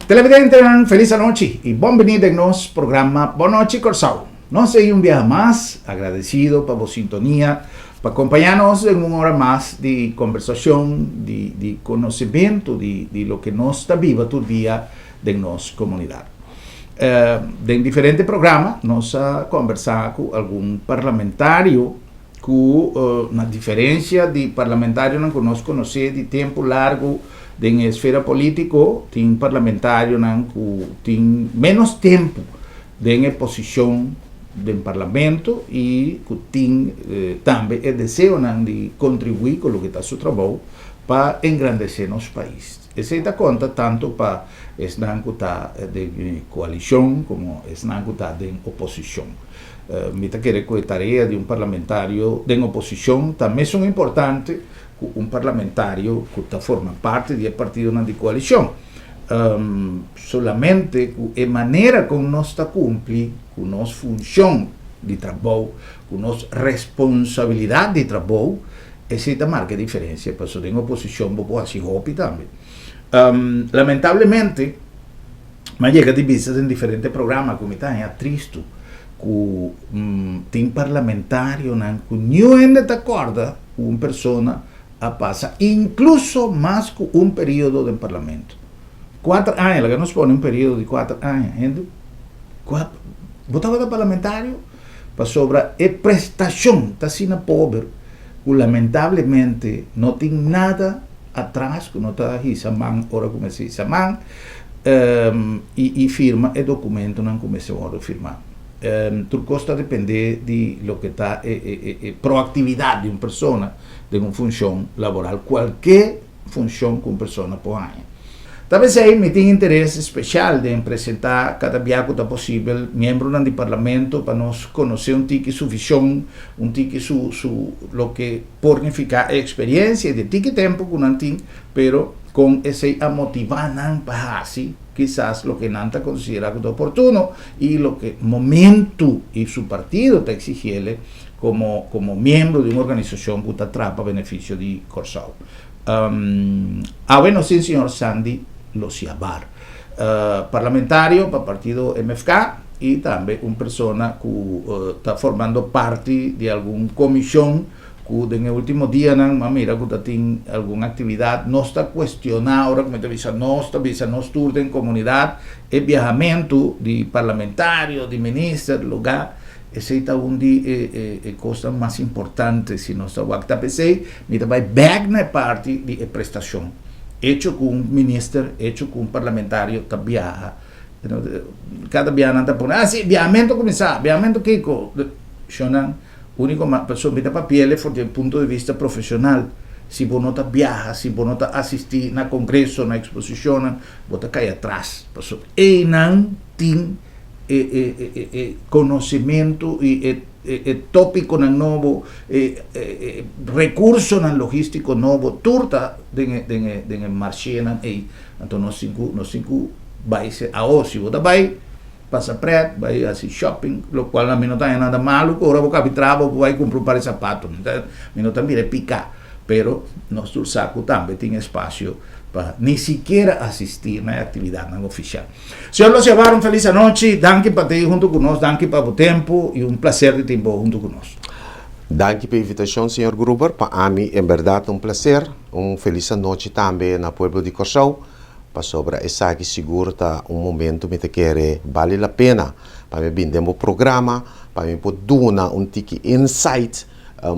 Televidente, feliz noche y bienvenido en nuestro programa Boa Noite Corsao. No sé, un día más, agradecido por vuestra sintonía, para acompañarnos en una hora más de conversación, de conocimiento de lo que nos está viva todo día de nuestra comunidad. En diferentes programas, nos ha conversado con algún parlamentario, con una diferencia de parlamentario que nos conoce de tiempo largo, en la esfera política, tiene parlamentario que tiene menos tiempo en posición del parlamento y que tiene también el deseo de contribuir con lo que está su trabajo para engrandecer nuestro país. Ese da cuenta tanto para el que está de coalición como el que está de oposición. Mita quiere que la tarea de un parlamentario de oposición también son importantes. Un parlamentario que forma parte del partido de coalición. Solamente la manera como nos está cumpliendo, con nuestra función de trabajo, con nuestra responsabilidad de trabajo, esa marca diferencia. Por eso en oposición, vos así hopi también. Lamentablemente, me llega de vistas en diferentes programas, como está triste, que tem parlamentario que não está acorda com uma pessoa a passa incluso más que un periodo del parlamento. 4 años, la que nos pone un periodo de 4 años, gente. Votaba de parlamentario para sobre a prestación, está sendo pobre, que lamentablemente no tiene nada atrás, que no está hisamán, ahora começa a hisamán, y firma el documento, no começa a firmar. Tu costa depende de lo que está proactividad de una persona de una función laboral, cualquier función que una persona pueda hacer. Tal vez ahí me tiene interés especial de presentar cada día que está posible miembros del Parlamento para nos conocer un tique su visión, un tique lo que significa experiencia de tique tiempo que no tiene, pero con ese a motivar para así quizás lo que Nanta considera oportuno y lo que momento y su partido te exigirle como miembro de una organización que está atrapa beneficio de Corsao. Bueno, sí, señor Sandy Lociabar, parlamentario para el partido MFK y también una persona que está formando parte de alguna comisión que en el último día, mira, que tiene alguna actividad, no está cuestionada, ahora como te avisa, no turda en comunidad, el viajamiento de parlamentario, de ministro, lugar, ese es una de cosas más importantes, si no está acta PC, mira, va back na parte de prestación, hecho con un ministro, hecho con un parlamentario, está viaja, cada viaje está poniendo, sí, viajamiento comenzar, viajamiento Kiko, Shonan, único persona que papel desde el punto de vista profesional. Si vos no viajas, si vos no asistir a congreso, a exposición, vos te caes atrás. Y no tiene conocimiento y tópico nuevo, recurso logístico nuevo, turta en marché, entonces nos cinco países a si vos te passa preto, vai assim shopping, lo qual a mim não tem nada malo, agora vou capitrar, vai comprar sapato, não também é picar, pero nosso saco também tem espaço para nem sequer assistir na atividade oficial. Senhor Lociabar, feliz noite, danke para ter junto conosco, danke para o tempo e prazer de ter junto conosco. Danke pela invitação, senhor Gruber, para mim é verdade prazer, feliz noite também na pueblo de Corsao. Para sobre essa que segura momento me te quer vale a pena para me vender o programa para me poder dar tique insight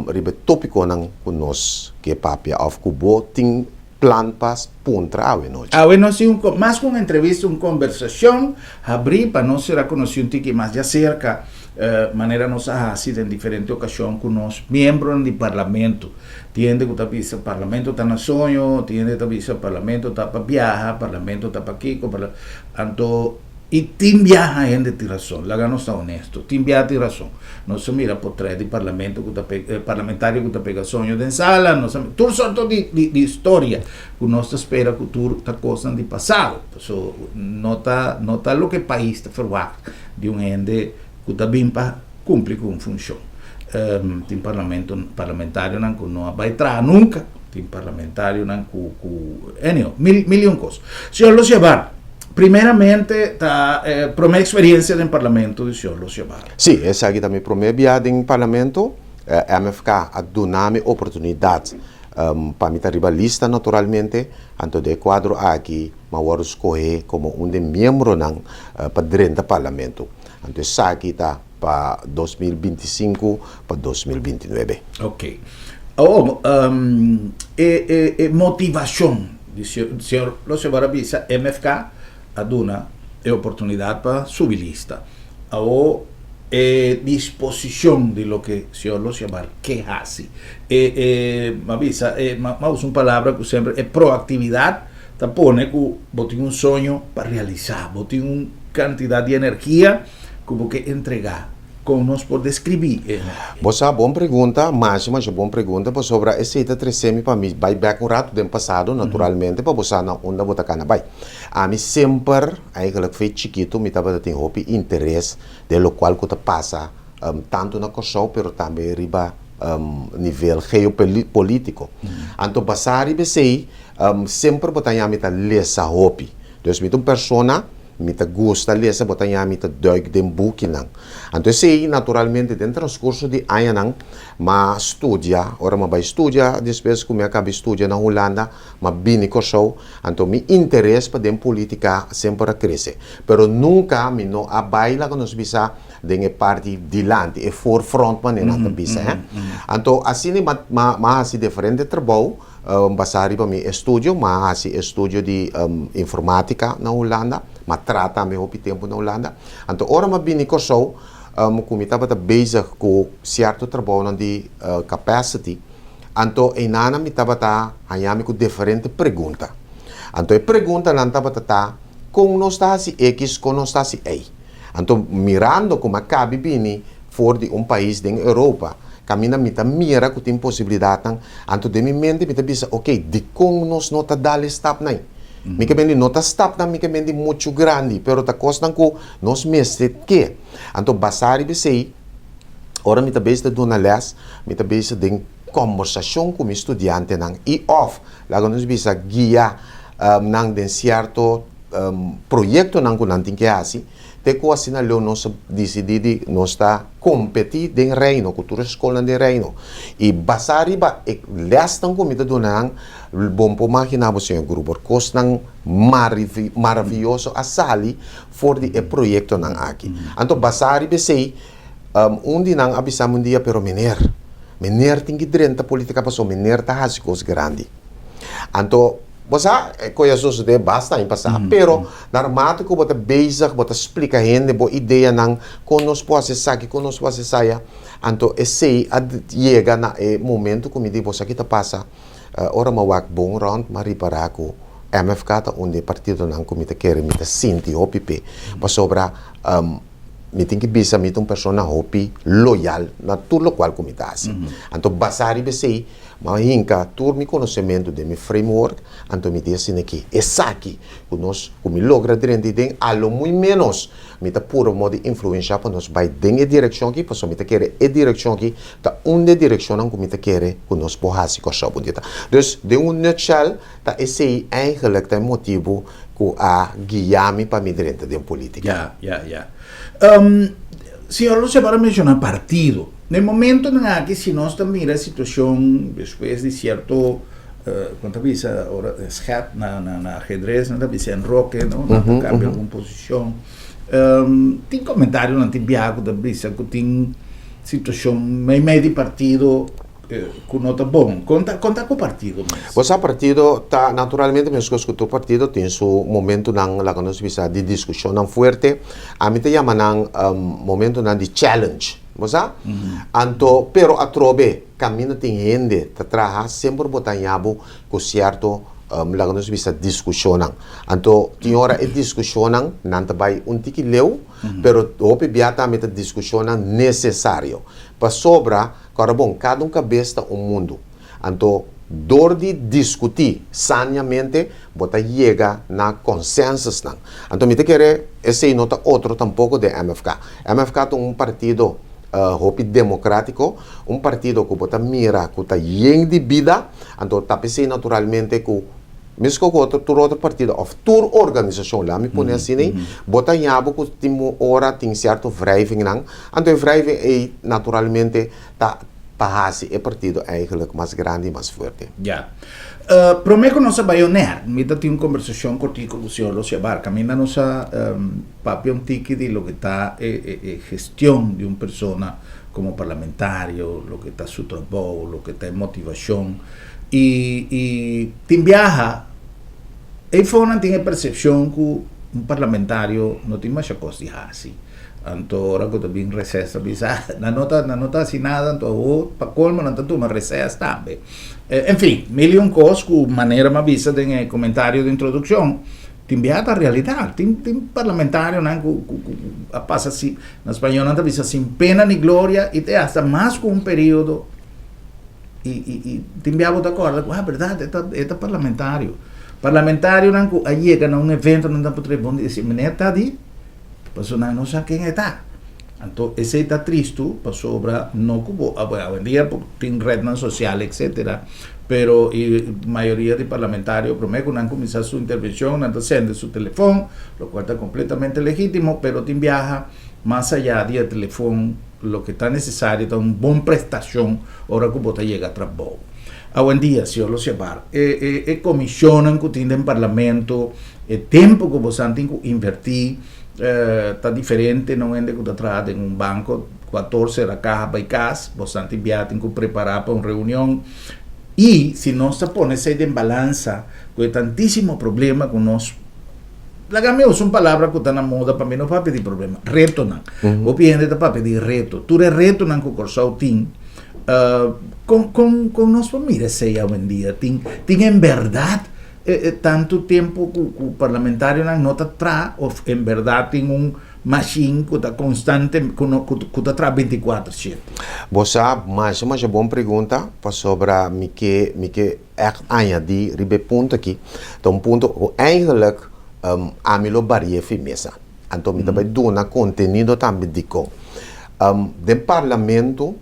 ribe tópico nang kunos que papia of kubo ting plan pas puntra noche. Bueno, sí, más que una entrevista, una conversación, abrir para no ser conocido un tique más de cerca, manera nos ha sido en diferentes ocasiones con los miembros del Parlamento. Tiende que el Parlamento está en sueño, tiende que el Parlamento está para viajar, Parlamento está para Kiko, y tim viaja gente tiene razón, la gano está honesto, tim viaja tiene razón. No se mira por tres de parlamento que parlamentario que te pega sueño de sala, no se tú sorto de historia que no se espera que tú te cosas de pasado. So, nota lo que el país te forma de un gente que también cumple con función. Tem parlamentario que no va a entrar nunca, tem parlamentario que mil cosas. Señor Lociabar, primeiramente, para minha experiência no parlamento do senhor Lúcio Barra. Sim, essa aqui também para mim é em parlamento, MFK a doname oportunidade para mim arriba lista naturalmente, então de quadro aqui, mas vou escolher como de membro não para dentro do parlamento. Então essa aqui está para 2025 para 2029. Ok. Motivação do senhor Lúcio Barra Bisa, MFK a dona oportunidade para subir lista. Disposição de lo que o senhor Lúcio Barra quer fazer. Mas uma palavra que sempre é proatividade, tá pone que você tem sonho para realizar, você tem uma quantidade de energia que você quer entregar. Como nós podemos descrever? Você boa pergunta, mas boa pergunta sobre esse ita tresemi para mim vai back um rato do passado naturalmente para você não onda botar cana vai. A mim sempre aí que foi chiquito me tava tendo hobby interesse de lo qual que passa tanto na Kosovo pero também riba nível geopolítico. Então passar e pensei sempre botar me tá lesa hobby. Dus met persona me gusta ler essa botanha me duik den book nang. Então sei naturalmente dentro do transcurso de ano nang ma studia, ora ma vai studia, depois como acaba studia na Holanda, ma bini Kosovo, então me interesse para den política sempre cresce. Pero nunca me no abaila que nos bisa den parte dilante e forefront manena bisa. Então assim ma assim diferente trabalho basari para mim estudio, mas estudio de informática na Holanda, mas trata meu tempo na Holanda. Então, ora me bini Kosovo, como estava bezig com certo trabalho de capacity, então enana me estava hanya com diferente pergunta. Então, a pergunta não estava com nós está se X, com nós está se Y. Então, mirando como cabe bini for de país da Europa. Camina mita mira que tem possibilidade anto de mente mita bisa ok de com nos nota dale stop nai mi que bendi nota stop na mi que bendi muito grande pero ta costa ko nos mestre que anto basari bisei ora mita besta dona les mita besta de conversação com estudante nang e off lago nos bisa guia nang den certo projeto nang ko nantin que assim Teco assina leo nós decididi nós está competir den reino, cultura escola den reino. E basari ba lestan comida do nang bom po máquina você grupo costan maravilhoso a sali for de projeto nang aqui. Então basari besei undi nang abisam um dia pero mener tingi drenta política passou mener tá hasicos grande. Então você conhece de basta em passar, pero normal que você bezig, você explica gente boa ideia não conosco pode ser que conosco pode saia, então esse chega na momento como digo você que tá passa, ora ma wak bom round mari para ko MFK ta onde partido não como te quer me te sinti OPP, para sobra me tem que bisa me persona hopi loyal na tudo qual como tá assim, então basari besei mas hinca todo meu conhecimento de meu framework, então me diz assim aqui, essa aqui, nós como logra dentro de algo muito menos, me tá puro modo de influenciar para nós vai dentro direção aqui, para me tá querer a direção aqui, tá onde direção não como tá querer, que nós porrasi com a bonita. Dus de nutshell, tá esse eigenlijk tá motivo que a guiar-me para me dentro de política. Senhor Lúcio, para mencionar partido. No momento em que se nós mira a situação depois de certo quanto visa agora schat na ajedrez na visa em roque não cambia alguma posição tem comentário na tibiago da visa que tem situação meio de partido que não está bom conta com o partido o partido tá naturalmente mesmo que o partido tem seu momento nang lá quando visa de discussão não forte a mim te chama nang momento nang de challenge Mosa? Anto, pero a trobe, camina tem gente, trabalha sempre botando com certo, lá nos visa discussão. Anto, tinha hora e discussão, não vai tiki leu, pero hope biata meta discussão necessário. Para sobra, bom, cada cabeça mundo. Anto, dor de discutir saneamente, bota chega na consensus não. Anto, me te querer esse nota outro tampouco de MFK. MFK tem partido hopi democrático, partido que bota mira que está cheio de vida, então tá pensando naturalmente que mesmo com outro partido, of tour organização lá, me põe assim, né? Bota em abo que timo hora tem certo wrijving lang, então o wrijving é naturalmente tá pahasi é partido eigenlijk mais grande e mais forte. Ya. Prometo nossa baionear, mita tem uma conversação contigo com o senhor Lucia Barca, mina nossa papi um tique de lo que está gestión de uma persona como parlamentario, lo que está su trabajo, lo que está en motivación y te viaja e fona tiene percepción que un parlamentario no tiene más cosas así. Anto ora que também recessa bisa na nota assinada anto o pa colmo não tanto uma recessa também enfim milhão coisas com maneira mais vista tem comentário de introdução tem beata a realidade tem parlamentário não passa assim na espanhol não visa sem pena nem glória e tem hasta mais com um período e tem beata de acordo verdade é parlamentário não aí chega num evento não dá para trebon dizer meneta di persona não sabe quem está. Então, esse está triste para sobra não cubo. Hoje em dia tem redes sociais, etc. Pero a maioria de parlamentários prometem não começar sua intervenção, não acende seu telefone, o qual está completamente legítimo, pero tem viaja mais allá do telefone, o que está necessário, está uma boa prestação, hora que você chega a trabalho. Hoje em dia, senhor Luciabar, comissionam que tem no parlamento, tempo que você tem que invertir, está diferente, não é de que atrás em banco, 14 da caja by casa, bastante enviado, tem que preparar para uma reunião. E se nós ponemos em balança, com tantíssimo problema com nós, lagame usa uma palavra que está na moda, para mim não vai pedir problema, reto não. O cliente está para pedir reto. Tu é reto não que o Corsau tem, com nós família, sei hoje em dia, tem em verdade, tanto tempo que o parlamentário não está atrás, ou em verdade tem machine que está constante, que está atrás 24/7. Você mas é boa pergunta sobre me que añadir ribe ponto aqui. Então ponto eigenlijk a mim lo varia firmeza. Então me também dona conteúdo também dico. Do parlamento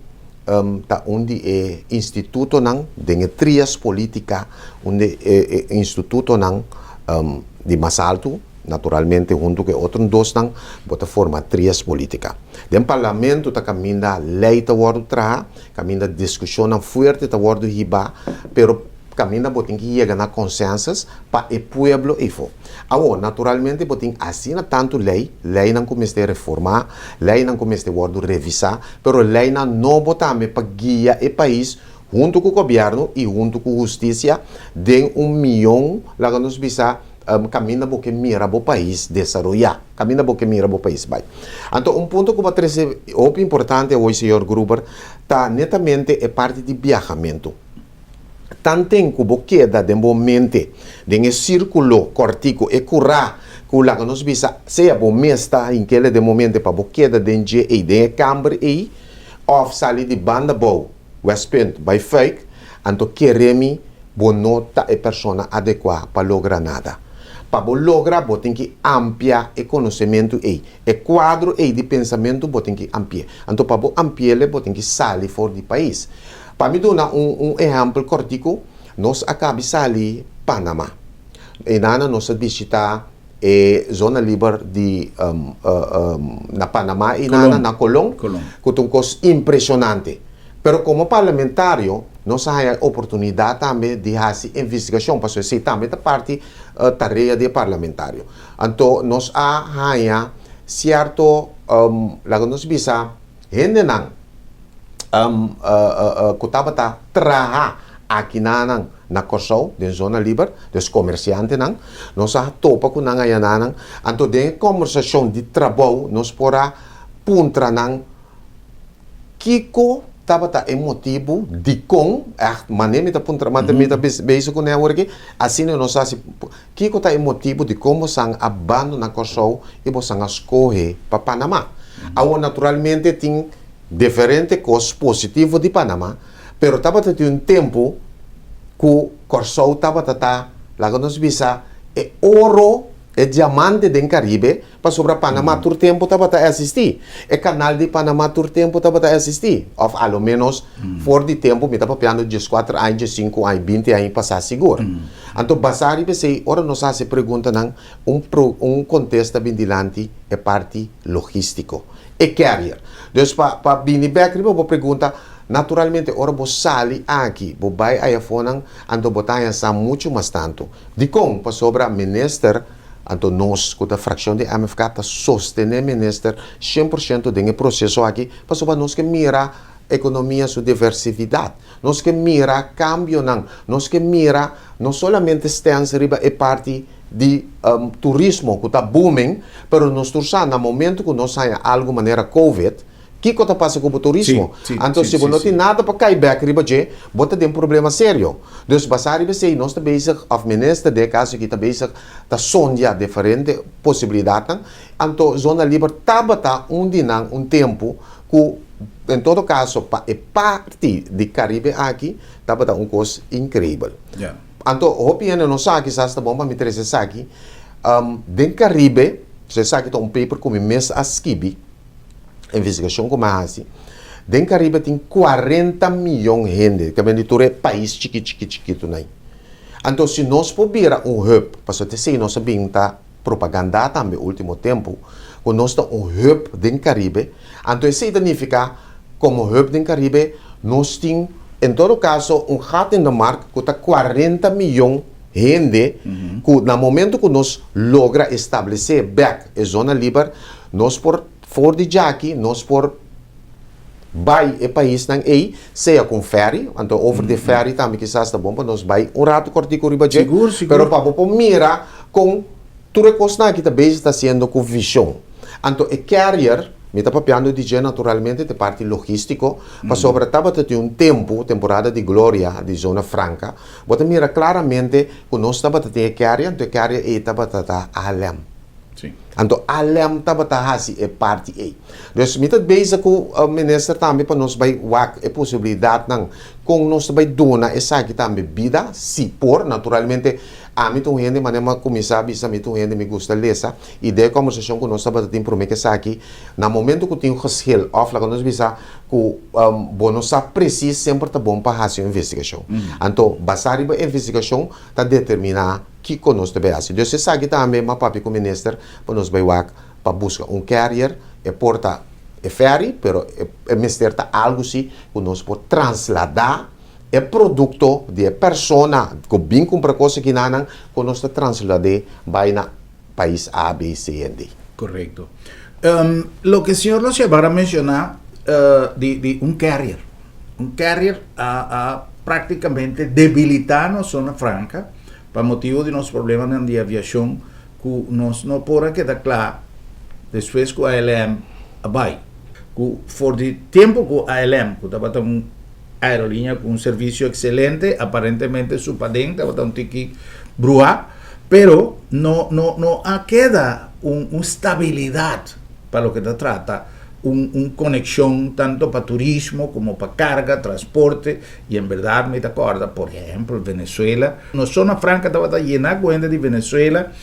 tá onde instituto não de trias política onde instituto não de mais alto naturalmente junto com outros dois não bota forma trias política do parlamento tá caminha lei tá word tra caminha discussão não forte tá word hiba pero caminha botin que chega na consensus para o pueblo e fo. Agora, naturalmente, botin assina tanto lei não começa a reformar, lei não começa a revisar, pero lei não botame para guiar o país junto com o governo e junto com a justiça de 1 milhão, lá que nos visa caminha porque mira o país desenvolver, caminha porque mira o país vai. Então, ponto que vai trazer importante hoje, senhor Gruber, tá netamente é parte de viajamento. Tanto como queda de momento de círculo cortico e curá que lá que nos visa seja bom mesta em que de momento para queda de de câmara e off sali de banda boa West Point by fake então queremos bonota e persona adequada para lograr nada para lograr tem que ampliar o conhecimento e quadro de pensamento tem que ampliar então para ampliar tem que sair fora do país. Para me dar exemplo cortico, nós acabamos de sair Panamá. E nós visitamos a zona livre de na Panamá e na Colón, que é uma coisa impressionante. Pero como parlamentário, nós temos a oportunidade também de fazer investigação, para isso também é parte da tarefa de parlamentário. Então, nós temos certo, lá nós visa, gente não, kutaba ta traha aqui na Corsau, de zona livre, dos comerciantes nós topa com nangayanan, então de conversação de trabalho nós pora puntra kiko taba ta motivo de com maneira ta puntra meta beijo com né porque assim nós assim kiko ta motivo de como sang abando na Corsau e você escolhe para Panamá. Agora naturalmente tem diferente coisas positivas de Panamá, pero estava tendo tempo que o Corsau estava lá que nós visa ouro é diamante do Caribe para sobre Panamá todo tempo tá para assistir. É canal de Panamá todo tempo tá para assistir. Ou ao menos fora de tempo me tá para piano 14 anos, 5 anos, 20 anos passar seguro. Então basari be sei ora nós se pergunta nan contexto bindilante é parte logístico. É carrier. Dus para bini back riba pergunta naturalmente ora você sali aqui, você vai aí fora ando botar essa muito mais tanto. De como para sobre minister então nós, com a fração de MFK, está sostener minister 100% do processo aqui, para sobre nós que mira economia sua diversidade, nós que mira cambio não, nós que mira não somente estamos riba é parte de turismo que está booming, pero nós torçamos no momento que nós saímos algo maneira COVID, que está passando com o turismo? Então, se você não tem nada para cair back, você tem um problema sério. Então, basari você nós estamos bezig, of minister de caso que está bezig, está sonhando diferentes possibilidades. Então, zona livre está um tempo que, em todo caso, para a parte de Caribe aqui, está um coisa incrível. Yeah. Então, opinião não sabe que está bom para me trazer aqui. Dentro do Caribe, você sabe que está um paper como mês a Skibi, investigação como assim, dentro do Caribe tem 40 milhões de gente, que vem de todo país chiquito, né? Então, se nós pudermos hub, para você ter nós sabemos tá propaganda também no último tempo, quando nós temos hub dentro do Caribe, então isso significa, como hub dentro do Caribe, nós temos, em todo caso, gato na marca que está 40 milhões de gente, que no momento que nós logra estabelecer back a zona livre, nós por fora de aqui, nós por vai e país não é, seja com ferry, então over the ferry também que está bom para nós vai rato cortico riba de, pero para por mira com tudo que também está sendo com visão. Então é carrier, me está papiando de naturalmente de parte logístico, para sobre tabata de temporada de glória de zona franca, você mira claramente que nós tabata de carrier, então carrier é tabata alem. Então, além tabata hasi é parte A. Dus met het bezig com o minister também para nós vai wak a possibilidade não com nós vai dona essa aqui também vida se por naturalmente a mim tu gente manema começar bisa mim tu gente me gusta lesa e de conversação com nós tabata tem promete que essa aqui na momento que tem geschil of lá com nós bisa que bonos sa preciso sempre tá bom para fazer investigação. Então, basari ba investigação tá determinar que conosco também assim. Então, se sabe também, mas papi com o ministro, para nós vai para buscar carrier, porta ferry, pero o ministério tá algo assim, que nós pode trasladar o produto de persona que bem compra coisa que não, que nós trasladar vai na país A, B, C, D. Correcto. Lo que el señor lo llevará a mencionar de un carrier. Un carrier a prácticamente debilitar a zona franca, para motivo de los problemas de aviación que nos no podrá quedar claro después que ALM vai que por el tiempo que ALM que estaba una aerolínea con un servicio excelente aparentemente su padente estaba un tiki brua pero no queda una estabilidad para lo que se trata conexión tanto para turismo como para carga, transporte y en verdad me acuerdo, por ejemplo, Venezuela, no zona franca estaba llena de Venezuela,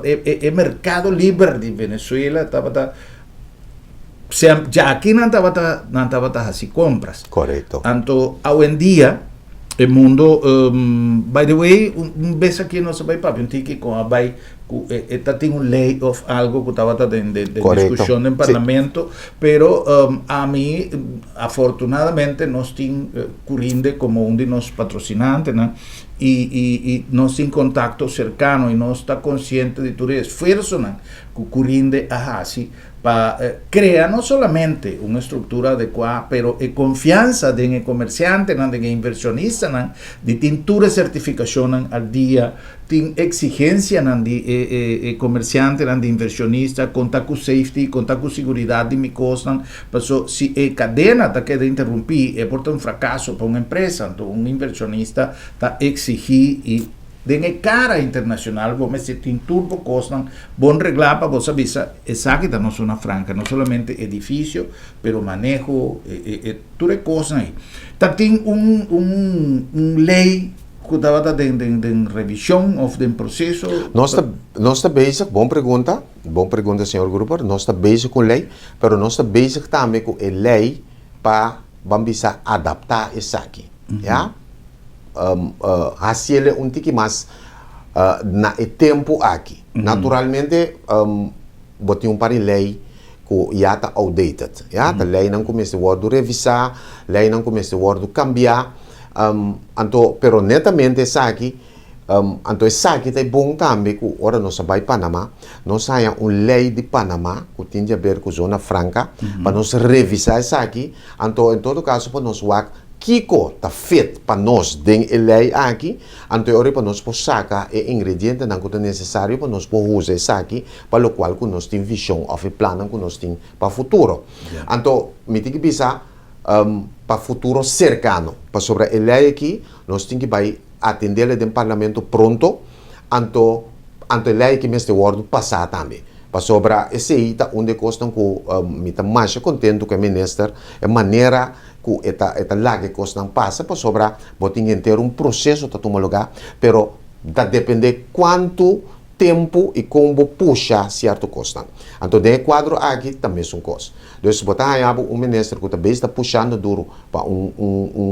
el mercado libre de Venezuela estaba ya aquí no estaba así compras. Correcto. Tanto hoy en día el mundo, by the way, un vez aquí no se va a papi, un tiki con vai está tiene un layoff algo que estaba de discusión en Parlamento, pero a mí afortunadamente no estoy currinde como un de los patrocinantes, ¿no? Y no sin contacto cercano y no está consciente de todo el esfuerzo que currinde así para crear no solamente una estructura adecuada, pero confianza de el comerciante, de el inversionista, de tintura certificación al día, de exigencia de comerciante, de inversionista, contar con safety, contar con seguridad de mi cosa, pero si cadena está queda interrumpir, es por un fracaso para una empresa, entonces un inversionista está exigir y de cara internacional, vos me sientes turbo costan, bon reglar para vos avisa, exacta no zona franca, no solamente edificio, pero manejo, todas cosas ahí. También un ley que estava de revisão ou de processo? Nós está bezig, boa pergunta, senhor Gruber. Nós está bezig com lei, mas nós está bezig também com a lei para vamos adaptar isso aqui. Yeah? Hacer um tique mais na tempo aqui. Naturalmente, botem um par de lei que já está outdated. Yeah? A lei não começa a revisar, a lei não começa a cambiar. Pero netamente isso aqui, isso aqui é bom também que ora nós vai Panamá, nós temos uma lei de Panamá que tem a ver com a zona franca, para nós revisar isso aqui. Então, em todo caso, para nós ver Kiko está feito para nós den a lei aqui, então ora para nós sacar o ingrediente não que é necessário para nós usar isso aqui, para o qual que nós temos visão ou plano que nós temos para o futuro. Então, me tem que pensar para o futuro cercano. Para sobre a lei aqui, nós temos que atender o parlamento pronto, então a lei que me está passar também. Para sobre esse aí, onde costam que me está mais contente com o ministro, a maneira que esta lei costam passa, para sobre botem ter um processo para tomar lugar, pero da depender quanto tempo e como puxa certo custo. Então, de quadro aqui também são custos. Então, se botar aí um ministro que também está puxando duro para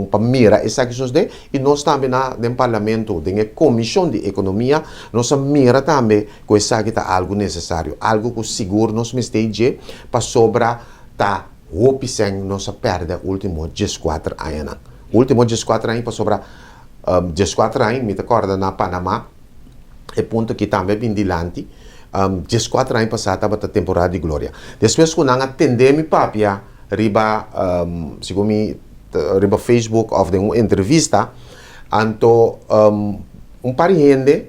para mira essas questões de, e nós também no parlamento, na comissão de economia, nós mira também que isso aqui está algo necessário, algo que seguro nós me esteja para sobra tá opção nós perde o último 14 anos. O último 14 anos para sobra 14 anos, me recorda na Panamá, é ponto que também bem dilante, 14 anos passado estava a temporada de glória. Depois, quando eu atendi minha papia, riba Facebook ou de uma entrevista, então, par de gente,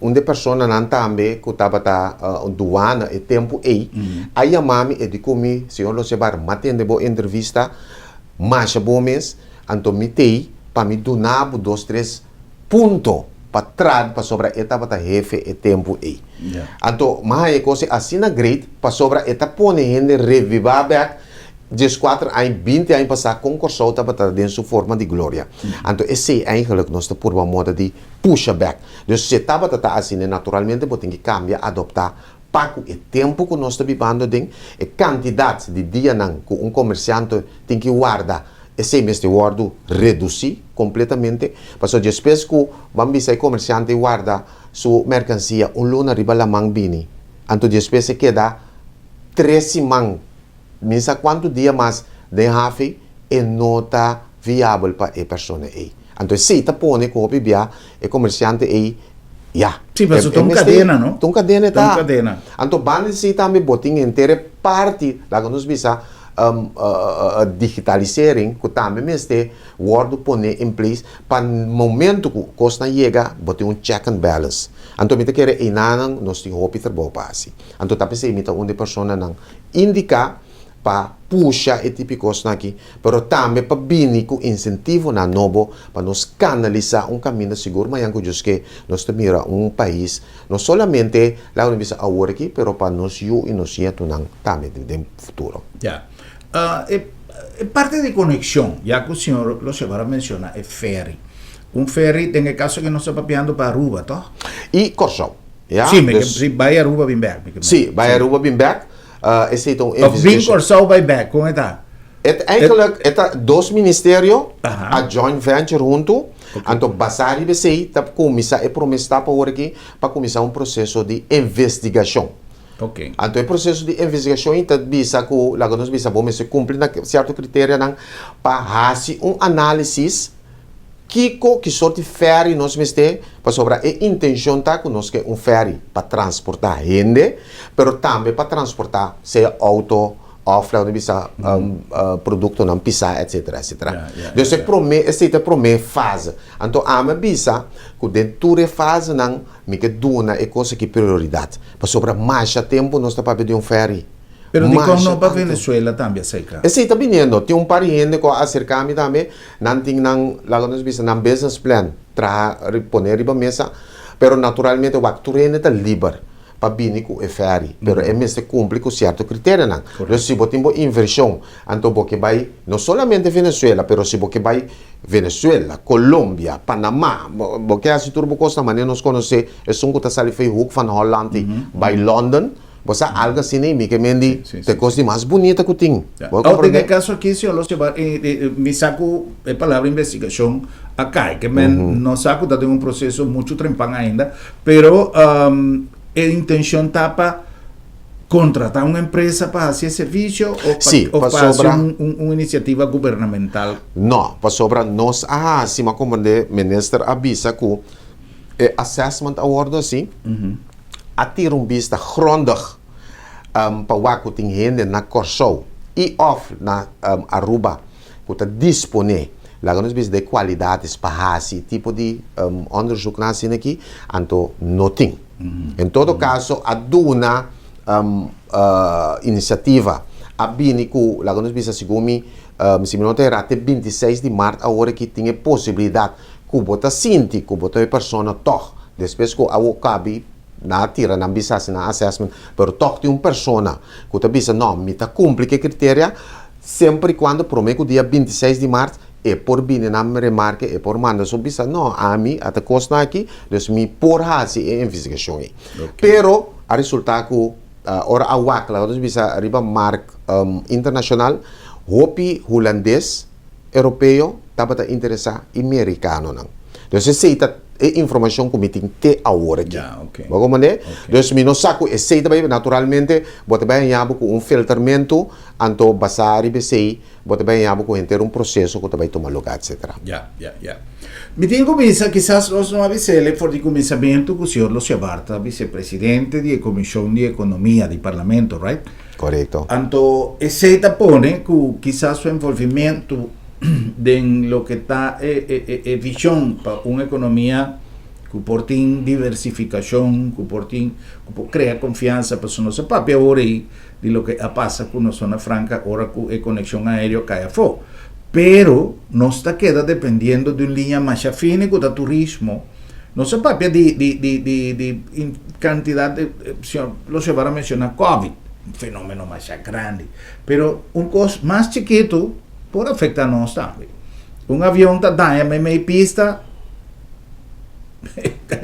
uma pessoa não também que estava doando e tempo aí a mami e de comi, senhor Losebar, matende boa entrevista, mas bom mês, então me tei para me donar 2, 3 pontos para trás para sobre etapa da jefe e tempo aí. Então, mas é coisa assim na great para sobre etapa pone gente revivar back 14 anos, 20 anos passar concursou estava dentro sua forma de glória. Então, esse é eigenlijk nós está por uma moda de push back. Então, se estava assim, naturalmente, você tem que cambiar, adoptar para o tempo que nós estamos vivendo, a quantidade de dias que um comerciante tem que guardar. Esse mês de guardo reduzir completamente, porque depois que vamos ver comerciante guarda sua mercancia luna riba la mão bini, então depois se queda 13 mãos, misa quanto dia mais de hafe e nota viável para a pessoa aí. Então se está pone que o bibia e comerciante aí ya. Sim, mas tem uma cadena, não? Tem cadena tá. Cadena. Então bande se também botinha inteira parte lá que nos bisa digitalisering que também este word pone em place para momento que costa chega botar check and balance. Então me te quer inanang nós tem hopi terbo pasi. Então tapi se imita onde persona nang indica para puxa e tipo costa aqui, pero também para bini com incentivo na novo para nos canalizar caminho seguro, mas que just que nós mira país não somente lá onde bisa agora aqui, pero para nos e nos yeto nang também de futuro. Yeah. Parte de conexión, ya que el señor lo se va a mencionar, es ferry. Un ferry, en el caso que no está papeando para Aruba, ¿no? Y Corsau. Ja? Sí, sí, va a Aruba, bien back. Sí, va a Aruba, bien back. Is het een investigation. Corsau, bij back, hoe is dat? Eigenlijk, het dos ministerios, a joint venture junto, então basari de sei, tap começar e promessa para aqui, para começar processo de investigação. Okay. Então, o processo de investigação está bisa que lá nós bisa bom se cumpre na certo critério não para fazer análise que sorte ferry nós meste para sobre a intenção tá que nós que ferry para transportar gente, pero também para transportar se auto off lá bisa produto não pisa etc. Então esse primeira fase. Então a minha bisa que dentro da fase não me que duna é coisa que prioridade. Para sobre mais tempo nós está para pedir ferry. Pero de como para Venezuela também seca. Esse está vindo. Tem par de gente que acerca-me também, não tem lá nós bisa não business plan para poner riba mesa, pero naturalmente o actor está livre. para vir com o ferry, pero é mesmo cumpre com certo critério não. Então se você tem inversão, então você vai não somente Venezuela, pero se você vai Venezuela, Colômbia, Panamá, porque assim tudo costa maneira nós conhecer, é só que tá sali fei hoek van Holland, vai London. Você algo assim nem me que mendi te coisa mais bonita que tem. En caso aqui se eu lo llevar me saco a palavra investigação acá que no saco tá tem um processo muito trempão ainda, pero a intenção tá para contratar uma empresa para fazer serviço ou para fazer uma iniciativa governamental. Não, para sobra nós assim como o ministro avisa que assessment award assim a ter vista grondig para o que tem gente na Curaçao e off na Aruba que está disponível lá nós vemos de qualidades para esse tipo de onderzoek na assim aqui então não tem. Em todo caso a duna iniciativa a binico lá nós vemos assim como se não tem até 26 de março a hora que tem possibilidade que bota sinti que bota pessoa toch depois que a cabe na tira na bisa na assessment pero toch tem persona que tá bisa não me tá cumpre que critério sempre quando promete o dia 26 de março é por vir na remarque é por manda so bisa não a mim até costa aqui dus me por hace investigação aí pero a resultado que ora a WAC lá dus bisa riba mark internacional hopi holandês europeu tava tá interessar americano não dus se tá informação que me tem que agora aqui. Vamos mané? Então, se não saco esse também naturalmente, você vai ganhar com filtramento, anto basar e bc, você vai ganhar com inteiro processo que vai tomar lugar, etc. Me tem começa quizás nós não avisele por de começamento que o senhor Lucio Barta, vice-presidente da Comissão de Economia do Parlamento, right? Correto. Anto esse pone que quizás su envolvimento de lo que está visión para una economía que por diversificación, que crea confianza, pues no se papi ahora y de lo que pasa con una zona franca, ahora que conexión aérea cae a fuego. Pero no está queda dependiendo de una línea más afine con el turismo. No se papi de cantidad de, lo se va a mencionar COVID, un fenómeno más grande, pero un cosa más chiquito pode afetar nós também. Avião está dando meia pista,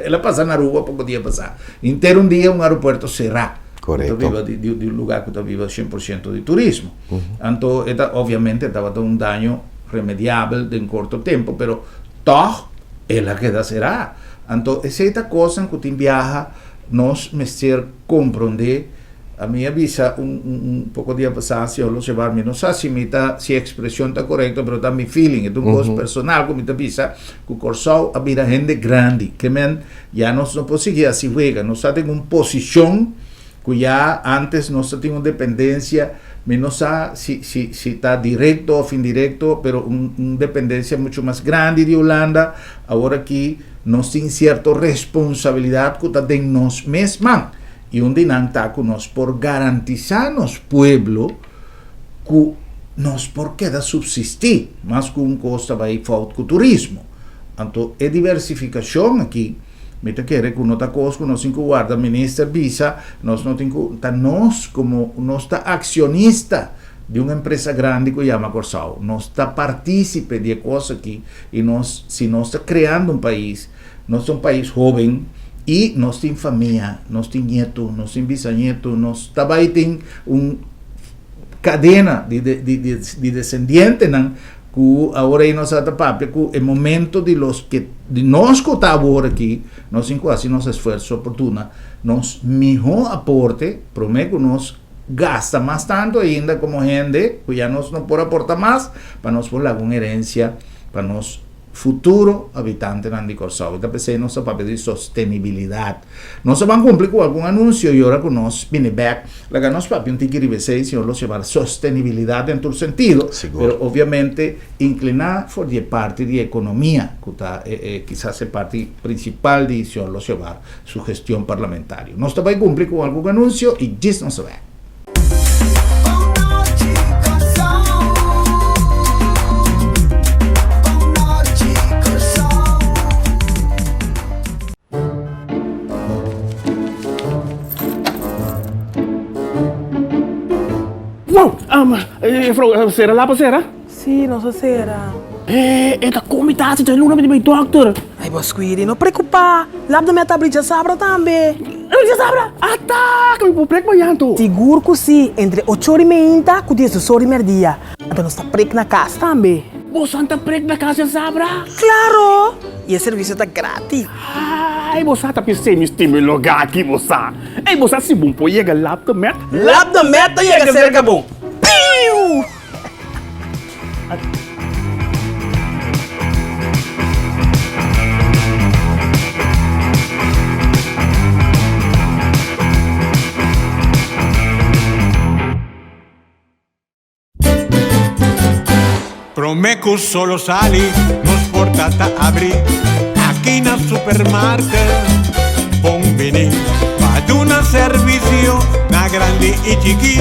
ela passa na rua para poder passar. Inteiro dia aeroporto será. Correto. De lugar que está vivo 100% de turismo. Então, obviamente, estava dando dano remediável em curto tempo, mas toch, ela queda será. Então, essa coisa que tem viaja, nós mestre compreender. A mí avisa un poco de pasado si yo lo llevarme, no sé si expresión está correcta, pero está mi feeling, es un cosa personal, como te avisa, que Curaçao habita gente grande, que ya no puede seguir así juega, no está en una posición que ya antes no está en una dependencia, no sé si está directo o indirecto, pero una dependencia mucho más grande de Holanda, ahora aquí nos tiene cierta responsabilidad que está de nos mismos. Y un dinanta que nos por garantizar nos pueblo que nos por queda subsistir, más que un costa va a ir falta con turismo. Entonces, es diversificación aquí. Me te quiere que uno está cosa que nos guarda minister visa, nos como nos está accionista de una empresa grande que llama Curaçao, nos está partícipe de cosas aquí y si nos está creando un país país joven. E nós temos família, nós temos neto, nós temos bisneto, nós também temos uma cadena de descendentes, que agora aí nós estamos que é momento de nós que estamos agora aqui, nós temos quase nosso esforço oportuno, nós melhor aporte, prometo que nós gasta mais tanto ainda como gente, que já nós não podemos aportar mais, para nós por alguma herência, para nós futuro habitante de Curaçao. Esta PC no se papel de sostenibilidad. No se van a cumplir con algún anuncio y ahora con nos viene back. La que nos papi un tiquiri B6 si lo llevar sostenibilidad en todo sentido, seguro. Pero obviamente inclinar por de parte de economía, que está quizás es parte principal de lo llevar su gestión parlamentaria. No se va a cumplir con algún anuncio y just no se va. Será lá, será? Sim, nossa será. Esta comitação de luna de doctor. Ai, boss, cuide, não preocupa. Lá da minha tablita sabra também. Você sabe? Ataca, me prego banhando. Seguro que sim, entre 8h30 e 10h dia. Então nós está preso na casa também. Você anda prego na casa, sabra? Claro! E o serviço está grátis. Ai, você tá pensando em me lugar aqui, você. Ei, você se bom pode chegar lá também. Lá da meta chega cerca bom. Piu! Promeco solo sali, nos portata apri. Aqui na supermarket, bombini. Fad una servizio, na grandi e chiqui.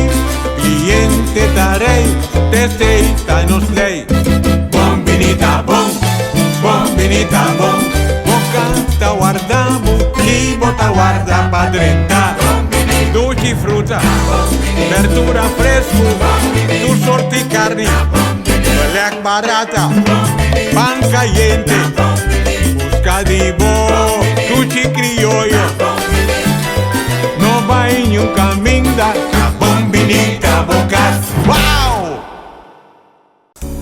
Cliente darei, testeita nos lei. Bombinita bom, bombinita bom. Bocata guardamo, e bota guarda pa 30. Dolci frutta, verdura fresco, tu sorti carne. Black barata, pan caliente, busca de bo, sushi criollo. No va en un camino da bombinita bocas. ¡Wow!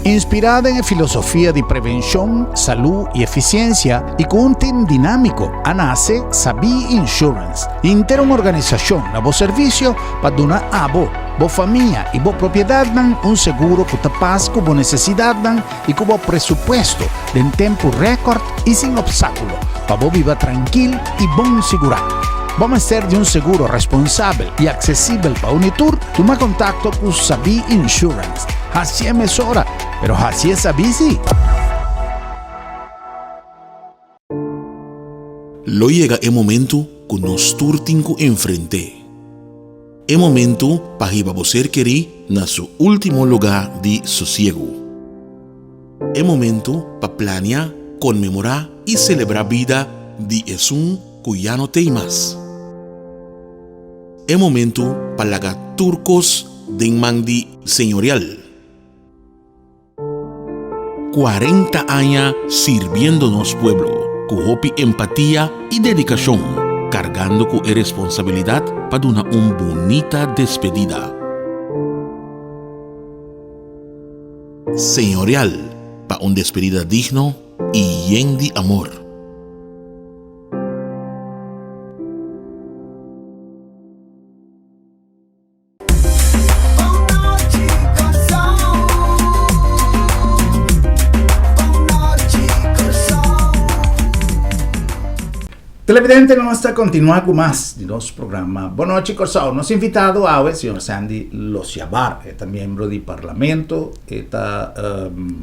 Inspirada en filosofía de prevención, salud y eficiencia y con un team dinámico, nace Sabi Insurance, integra una organización a vos servicio para donar a vos familia y vos propiedad un seguro que te pasa con vos necesidad y con vos presupuesto en tiempo récord y sin obstáculo para vos vivir tranquilo y bon segurado. Vamos a ser de un seguro responsable y accesible para Unitur. Toma contacto con Sabi Insurance. Así es hora, pero así es Sabi sí. Lo llega el momento que nos turtinco enfrente. El momento para que você querer na su último lugar de sosiego. El momento para planear, conmemorar y celebrar vida de Jesús que ya no tem más. El momento para lagar turcos de mandi señorial. 40 años sirviéndonos pueblo, con hopi empatía y dedicación, cargando con responsabilidad para una bonita despedida. Señorial, para una despedida digno y lleno de amor. Televidente, vamos a continuar con más de nuestro programa. Buenas noches, Corsao. Nos ha invitado a el señor Sandy Losiabar, miembro del Parlamento,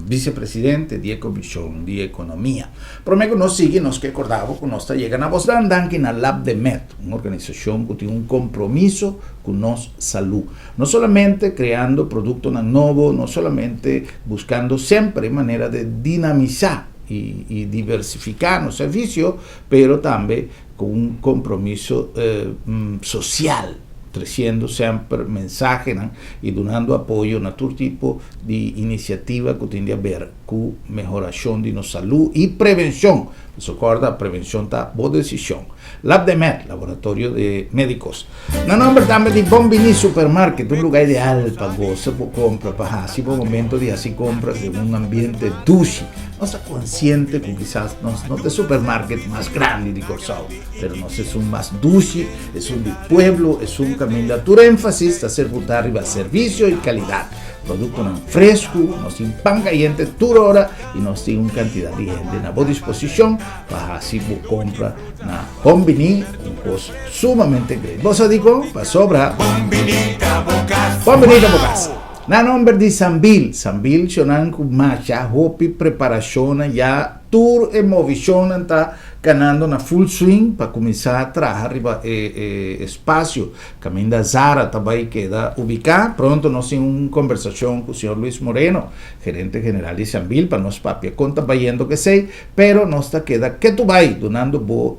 vicepresidente de Comisión de Economía. Prometo nos sigue, nos que acordamos con nosotros llegan a vos dan en el Lab de Met, una organización que tiene un compromiso con nuestra salud. No solamente creando productos nuevos, no solamente buscando siempre manera de dinamizar y diversificar los servicios, pero también con un compromiso social, trayendo siempre mensajes y donando apoyo a todo tipo de iniciativa que tiene a ver con mejoración de nuestra salud y prevención. Se acuerda, prevención está buena decisión. Lab de Med, laboratorio de médicos. No nombre también de Bombini Supermarket, un lugar ideal para vos, para comprar, para así por momento de así compras de un ambiente dulce. No está consciente que quizás no es el supermarket más grande de Corsao, pero no es un más dulce, es un de pueblo, es un camino de énfasis a hacer votar arriba servicio y calidad. Producto fresco, nos tiene pan caliente toda hora y nos tiene una cantidad de gente a buena disposición para así comprar una Bombini, un costo sumamente grande. ¿Vos digo? Para sobra. Bombinita bocas. Bombinita bocas. Na nombre de Sambil chonan con marcha, hopi preparación ya tour e movición anta ganando na full swing para começar a trabalhar arriba espaço. Caminho da Zara também queda ubicado. Pronto, nós temos uma conversação com o senhor Luis Moreno, gerente general de Sambil, para nós papia conta vendo que sei, pero nós queda que tu vai donando boa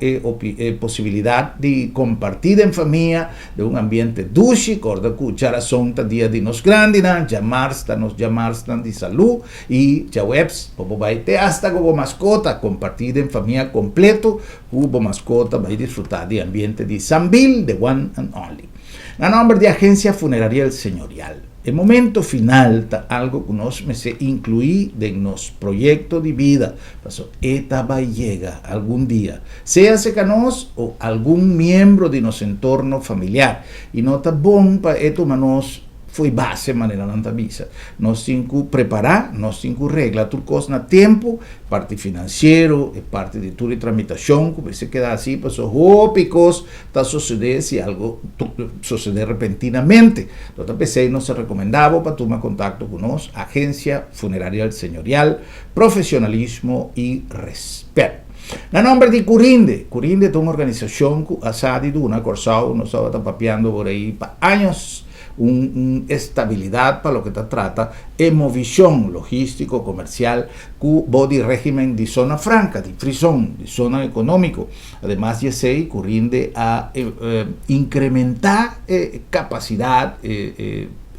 possibilidade de compartir em família, de um ambiente dulce, corda cuchara sonta dia de nos grande, chamar de saúde e já webs, povo vai ter hasta como mascota, compartir em família completo, como mascota vai desfrutar de ambiente de Sambil, the one and only. Na nome de Agência Funerária Señorial. El momento final está algo que nos me se incluir en nos proyecto de vida. Pasó, esta va a llegar algún día, sea que nos o algún miembro de nuestro entorno familiar. Y no está bon para esto, manos foi base maneira na visa. Nós temos que preparar, nós temos que reglar tudo coisa na tempo, parte financeiro, e parte de tudo e tramitação, que se queda assim, passou rópicos, está suceder se algo suceder repentinamente. Então, pensei, nós recomendava para tomar contato conosco, Agência Funerária Señorial, profissionalismo e respeito. Na nome de Curinde é uma organização que a SADI do una Corsau, nós estamos papeando por aí para anos, estabilidad para lo que se trata, movilización logístico, comercial, con body régimen de zona franca, de free zone, de zona económico. Además, ya se corriende a incrementar capacidad,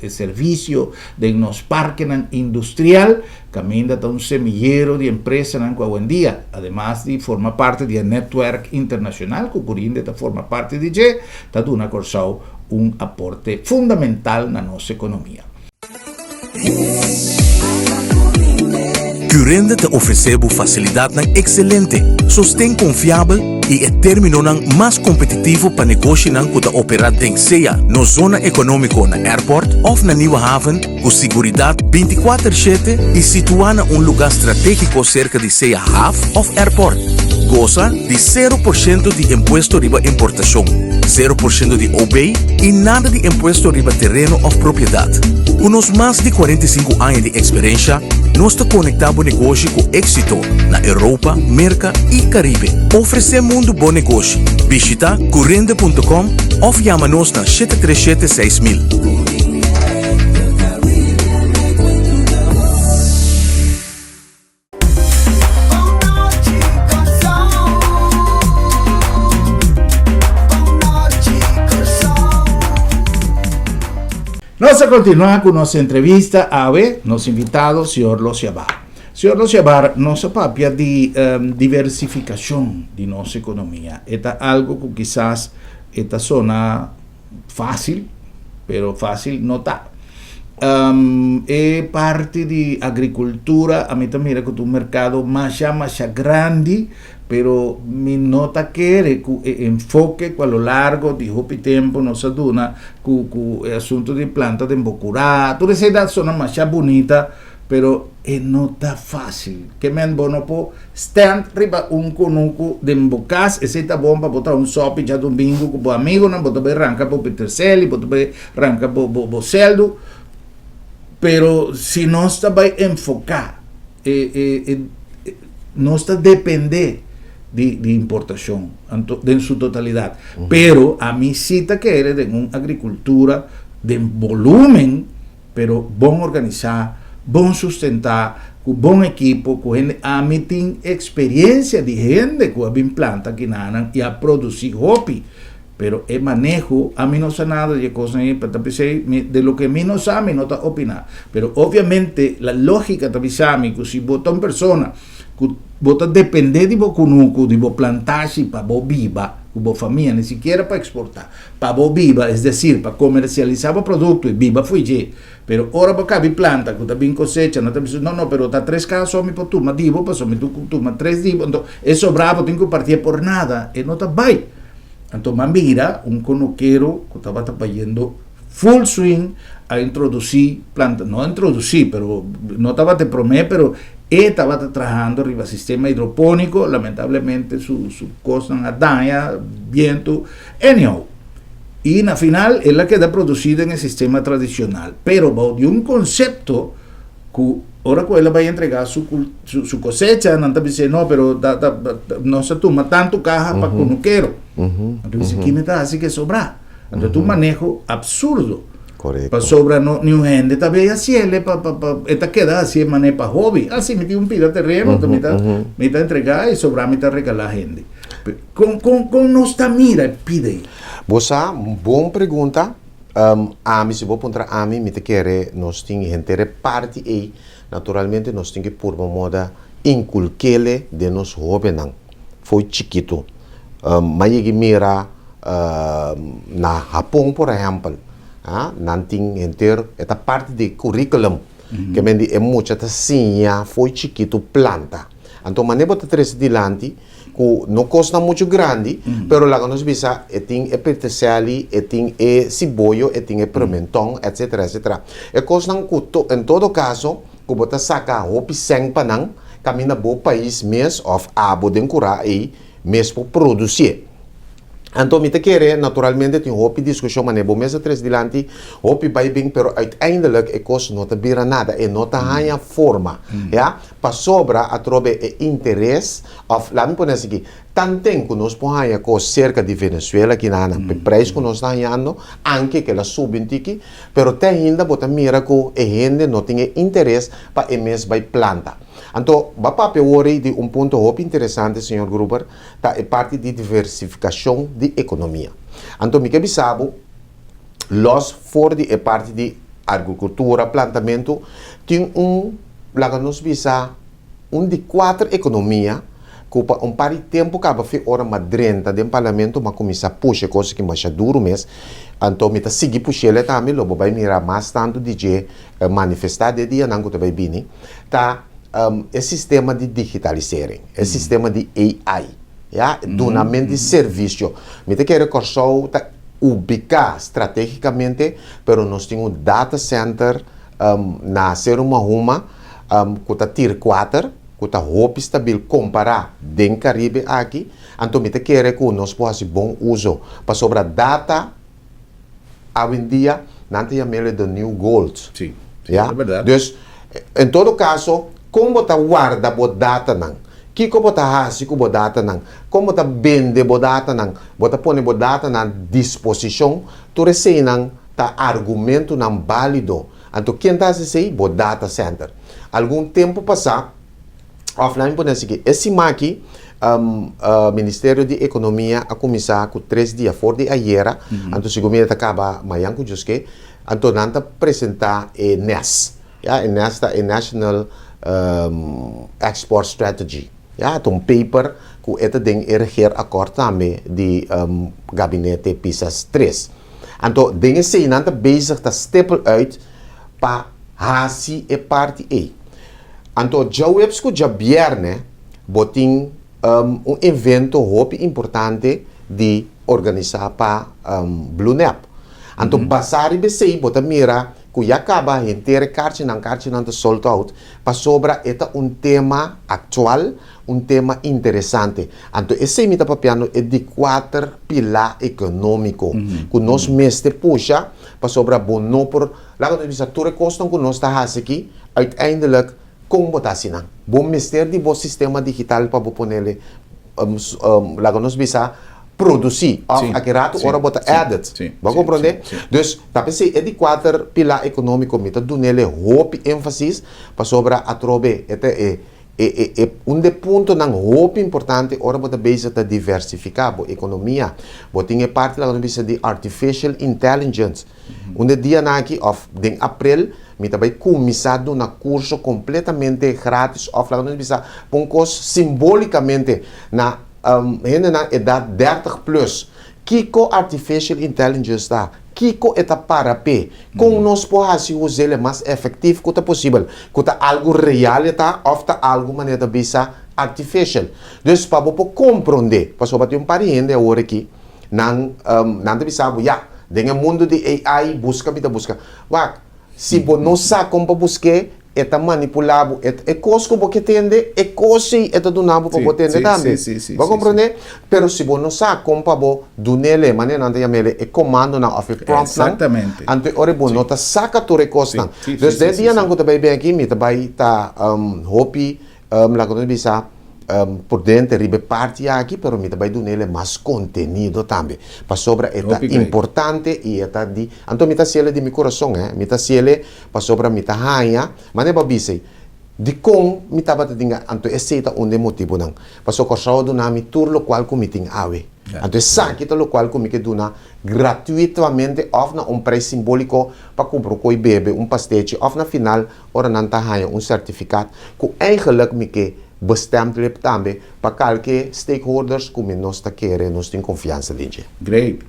servicio de los parques industrial, camina a un semillero de empresas en buen día, además de formar parte de network internacional, que corriende forma parte de está de una corsao un aporte fundamental na nossa economia. Curinde te ofereceu facilidade excelente, sustém confiável e é termino mais competitivo para negócio que te operar em CEA, na zona econômica na airport ou na Nieuwe Haven, com segurança 24/7 e situada em lugar estratégico cerca de CEA Haven ou airport. Goza de 0% de imposto riba importação, 0% de OB e nada de imposto riba terreno ou propriedade. Com os mais de 45 anos de experiência, nós te conectamos negócio com êxito na Europa, América e Caribe. Oferecemos um bom negócio. Visita curinde.com ou chama-nos na 737-6000. Vamos a continuar con nuestra entrevista a nuestro invitado, señor Losiabar. Señor Losiabar, nos papia de diversificación de nuestra economía. Esta algo que quizás esta zona fácil, pero fácil no está. Parte de agricultura, a mí también es un mercado más grande, pero mi nota quiere que enfoque a lo largo de hopi tempo nos aduna con el asunto de plantas de embocurá, toda esa zona más bonita, pero no está fácil. Que me bono po stand riba un conuco de embocas, ese está bom para botar un sopi ya domingo con amigo, no botar arranca por Peterselli, botar arranca por Celdo, pero si no está by enfocar, no está depender de importación en su totalidad. Pero a mí sí te quiere de una agricultura de volumen, pero bon organizada, bon sustentar, con buen equipo, con gente, a mí tiene experiencia de gente que ha implanta aquí y a producir hopi. Pero el manejo, a mí no sé nada de cosas, de lo que a mí no sabe, no está opinar. Pero obviamente la lógica también que si vota una persona que vota depender de conuco, de plantaje para vos viva, vos familia, ni siquiera para exportar, para vos viva, es decir, para comercializar el producto y viva fui yo. Pero ahora para acá planta, que también cosecha, no, pero está 3 casos mi por turma, divo, pasó mi turma 3 divo, entonces eso bravo, tengo que partir por nada, y no está bien. Entonces, mira, un conoquero que estaba trabajando full swing a introducir plantas, no a introducir, pero no estaba te prometer, pero estaba trabajando arriba del sistema hidropónico, lamentablemente su cosa no daña, viento, anyhow. Y al final es la que queda producida en el sistema tradicional, pero de un concepto que ahora que ela vai entregar su cosecha, não está dizendo, não, pero não se toma tanto caja para que não quero. Então, diz que me está assim que sobrar. Então, tu manejo absurdo. Correto. Para sobra nenhum gente, também assim, ele para queda assim, manejo para hobby. Assim, me tem pida terreno, me está entregar e sobrar, me está regalar gente. Com nossa mira, pide. Boa, boa pergunta. Se vou contra me te quer, nós temos gente parte aí. Naturalmente, nós temos que por uma moda inculquele de nos jovens. Foi chiquito. Mas mira na Japão, por exemplo, não tem inteiro essa parte de currículo que me é muito assim, foi chiquito planta. Então, maneira de trazer adiante, que não custa muito grande, pero lá nós visa tem petersilie, tem cebola, tem pimentão, etc, etc. E custa em todo caso, que você saca hopi sem panang, camina bom país mês of abo de curar e mesmo produzir. Então, me te quer, naturalmente, tem hopi discussão, mas bom mês atrás dilante, hopi vai bem, pero uiteindelijk é coisa não te vira nada, e não te ganha forma, ja? Para sobra, a trobe interesse, of, lá me põe assim, tanto que nós põe coisa cerca de Venezuela, que na preço que nós estamos ganhando, anche que ela sube um tique, pero te ainda bota mira que a gente não tem interesse para a mês vai planta. Então, o papel hoje de ponto muito interessante, Sr. Gruber, é parte de diversificação de economia. Então, me que sabe, los for de parte de agricultura, plantamento, tem lá nos visa, de 4 economia, que par de tempo acaba de hora madrenta do parlamento, mas começa a puxar coisas que mais duro mesmo. Então, me seguir puxando também, logo vai mirar mais tanto de manifestar de dia, não que vai vir, tá? Sistema de digitalização, sistema de AI, donamento de serviço. Me quer recurso ubicar estrategicamente, pero nós temos um data center na ser uma que está tier 4, que está hope stabil comparar com Caribe aqui. Então me quer que nós possamos bom uso para sobre data hoje em dia não tem a de new gold. Sim, é verdade. Então, em todo caso, como você guarda a data não? Que como você faz com a data não? Como você vende a data não? Você põe a data na disposição, tu recebe não tá argumento não válido. Então quem está assim o data center. Algum tempo passar, offline põe assim, esse aqui Ministério de Economia a começar com 3 dias fora de ayer, então se começa acaba amanhã com jusque, então não apresentar NES, NES é National Export Strategy. Então paper que é tem erger acordo também de gabinete PISAS 3. Então dingen se não bezig te stempel uit para hasi e parte E. Então já webs que já vierne botin evento hope importante de organizar para BlueNap. Então basari besi bota mira que já acaba inteira carte não solta out para sobra eta tema atual, tema interessante. Então esse mita papiano é de 4 pilar econômico que nós mestre puxa para sobra bono por lá quando diz tudo custa que nós está aqui uiteindelijk como botar assim não. Bom mistério de bom sistema digital para ponerle lá quando nós visa produzir, aqui rato ora bota added. Vai compreender? Dus, tapi é de 4 pilar econômico, mita do nele hope ênfasis para sobra a trobe, ponto não hope importante, ora bota base de diversificar a economia, botinha parte lá no bisa de artificial intelligence, dia aqui of em abril, mita vai começar na curso completamente grátis, of lá no bisa, simbolicamente na gente na idade 30 plus, Kiko Artificial Intelligence está, Kiko está para P, com nós podemos usar mais efetivo que possível, que está algo real está, ou está algo maneira bisa artificial. Então, para você compreender, para você ter pariente agora aqui, não bisa dentro do mundo de AI busca, se você não sabe como buscar, eta manipulado, e cosco porque tende, e cosi eta dunabo para tende também. Vai compreender? Pero se você não sabe como para dunele, maneira não tem mele, e comando na of prompt Exatamente. ante ore bo nota saca tore costa. Dus de dia não também bem aqui, me também tá hopi lá quando bisa por dentro ribe parte aqui, pero me também dunele mais contenido também. Para sobra eta importante e eta di, anto me tá ciele de meu coração, me tá ciele para sobra me tá raia, mas ba bisei de com me tá batendo anto esse onde motivo não. Para so corso do nami tour lo qual comiting awe. Anto sa kita lo qual comi que duna gratuitamente of na preço simbólico para comprar coi bebe pastete of na final ora não tá raia certificado que eigenlijk me que bestemd ligt também para qualquer stakeholders como nós tá querendo, nós tem confiança nisso. Great.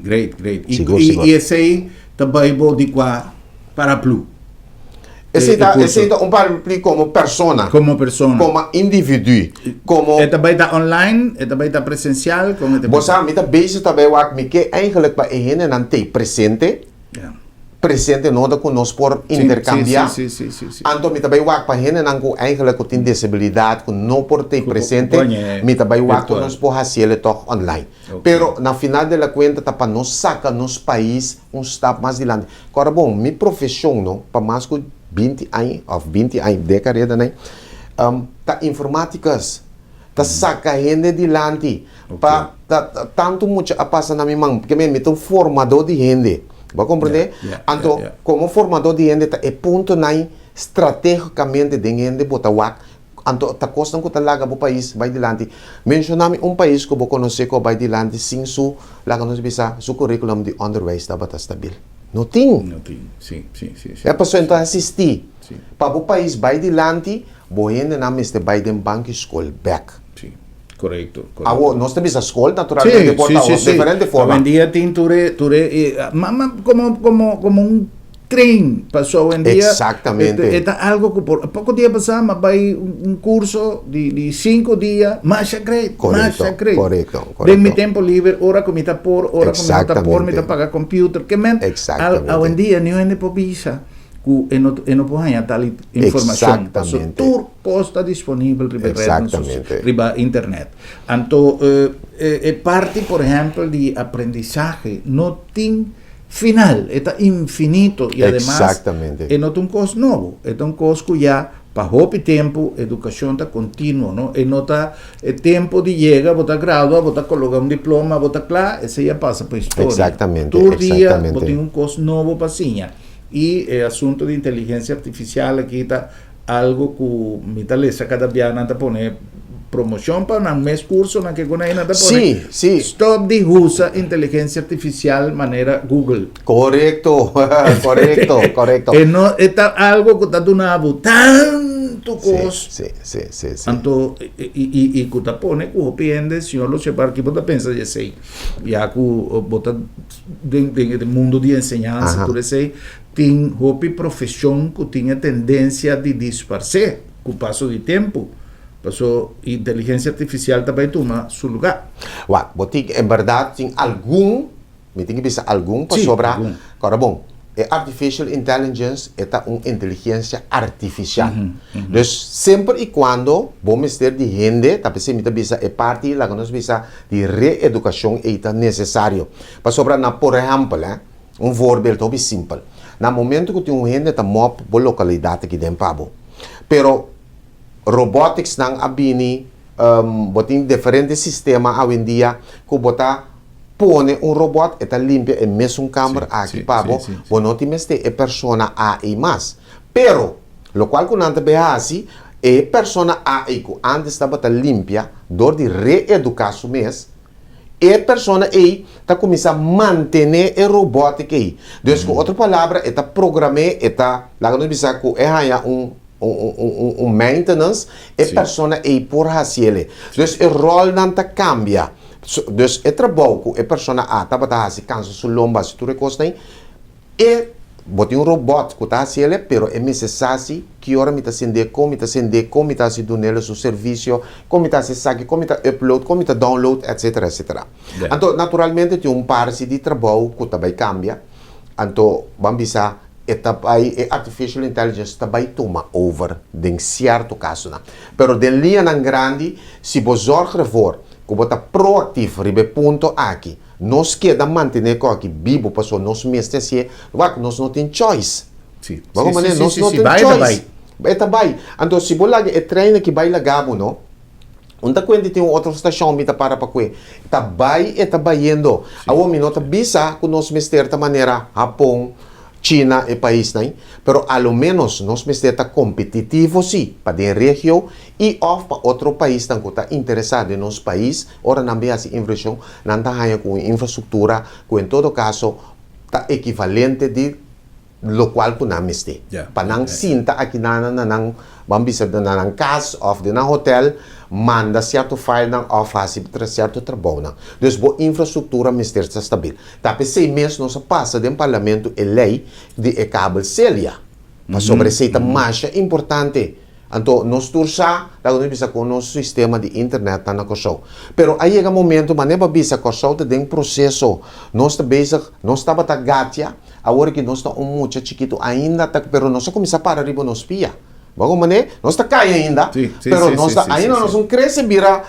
Sigur. E esse aí também vou de qua para plus. Esse é paraplu como persona. Como persona. Como indivíduo. Como... É também está online, é também está presencial. Você está bezig também com que eigenlijk para ele não tem presente. Presente nota conosco por intercambiar. Sim. Então, me também para ele não eigenlijk tem disabilidade, que não por ter presente, me também conosco por fazer toch online. Pero na final da conta tá para nós sacar nos país step mais adiante. Agora bom, minha profissão não para mais que 20 anos, década, né? Tá informáticas, tá saca gente adiante, para tanto muito a passar na minha mão, porque me tô formador de gente. Vai compreender? Então, como formador de gente, é ponto na estrategicamente de gente botar o então, tá costando que tá lá o país vai adiante. Mencionar país que eu conheço que vai adiante, sim, lá nós bisa, su curriculum de underway está stabil. Não tem. Sim. É para só então assistir. Para o país vai adiante, o gente não está vai de banco escola back. Sim. Correto. Nós temos a escola naturalmente de diferente forma. Hoje em dia tem como trem passou em dia. Exatamente. É algo que por pouco dia passado vai curso de 5 dias, mais great. Correto. De meu tempo livre, hora que me tá por, hora que me tá por, me tá pagar computer, que men. Hoje em dia não é por visa. E não pode tal informação. Tudo está disponível riba internet. Então, é parte, por exemplo, de aprendizagem. Não tem final, está infinito e además é não tem um curso novo, é um curso que já para o tempo, educação está contínua, não? E não está tempo de chegar, botar gradua, botar colocar diploma, botar claro, esse já passa para a história. Todo dia, botar um curso novo para sinha. E o assunto de inteligência artificial aqui está algo que me talvez cada dia não está poner promoção para um mês curso na que com aí não está poner. Sim. Stop de usa inteligência artificial maneira Google. Correto. E não está algo que está donando tanto custo. Sim. Então e que está poner que o pende se não lo separa que você pensa de sei. Já que bota do mundo de ensinança tudo isso tem uma profissão que tinha tendência de dispersar com o passo do tempo. Passou inteligência artificial também toma seu lugar. Em verdade, tem me tem que pensar para sobrar. Agora, bom, artificial intelligence é inteligência artificial. Então, sempre e quando vamos ter de gente, talvez me bisa é parte lá que nós bisa de reeducação é necessário. Para sobrar, por exemplo, um voorbeeld bem simples. No momento que tem gente está mop por localidade aqui dentro pabo, pero robotics nang abini botin diferentes sistemas hoje em dia que bota pone robot eta limpia e mesmo câmera aqui pabo, não tem mais é persona AI mais, pero lo qual que nanta beasi é persona AI que antes estava limpia dor de reeducar su mês. E a pessoa aí está começando a manter a robótica aí. Então, com outra palavra, está programar, está lá que nós precisamos maintenance, e a pessoa aí por fazer. Então, o rol não cambia. Então, o trabalho que a pessoa está fazendo, cansa sua lomba, se tu recosta aí, e botar robot que está fazendo, pero é necessário que hora me está sendo, como está se dando o seu serviço, como está se saque, como está upload, como está download, etc. Então, naturalmente, tem parte de trabalho que também cambia. Então, vamos pensar artificial intelligence vai tomar over em certo caso na. Pero de linha nan grande, se você zorga ervoor, que você está proativo, ribe ponto aqui, nós queremos manter aqui vivo, para nós mesmos se, nós não tem choice. Sim, Vamos sim, maneira, sim, nós sim, não sim, tem vai, choice. vai. Eta vai. Então, se você lagi treina que vai lagabo, não? Onde quando tem outra estação mita para que tá vai e tá indo. A homem não tá bisa com nós mister da maneira Japão, China e país né? Pero ao menos nós mister tá competitivo sim para a região e off para outro país que tá interessado em nosso país, ora não vê essa inversão, não tá ganhando com infraestrutura, que em todo caso tá equivalente de lo qual ku namin stay. Yeah. Panang sinta aqui na bambisa na casa of de na hotel manda certo file ng office para certo trabalho na. Dus bo infraestrutura mister sa stabil. Tapi 6 meses nós passa de parlamento e lei de cabo celia. Mas sobre essa mais importante. Anto nós tursa lago nós bisa com nosso sistema de internet na corsão. Pero aí chega momento maneba bisa corsão te den processo. Nós tá bezig, nós tá bata gatia, agora que nós tá muito chiquito ainda tá, pero nós começa para ribo nos pia. Bago mané, nós tá cai ainda, pero nós tá ainda nós cresce vira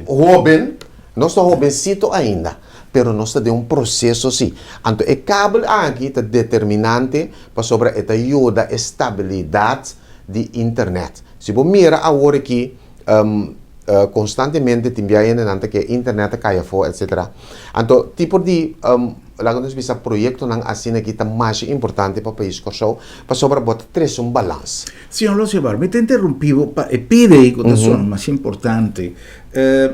jovem, nós tá jovencito ainda. Pero nós tá de processo sim. Anto e cabo aqui tá determinante para sobre esta ajuda estabilidade de internet. Se você mira agora que constantemente timbiayan nante que internet kaya fo etc. Então tipo de lago nós bisa proyecto nang asina kita mais importante para país corso para sobre botar tres un balance. Senhor Losibar, me te interrompivo e pide cotação mais importante.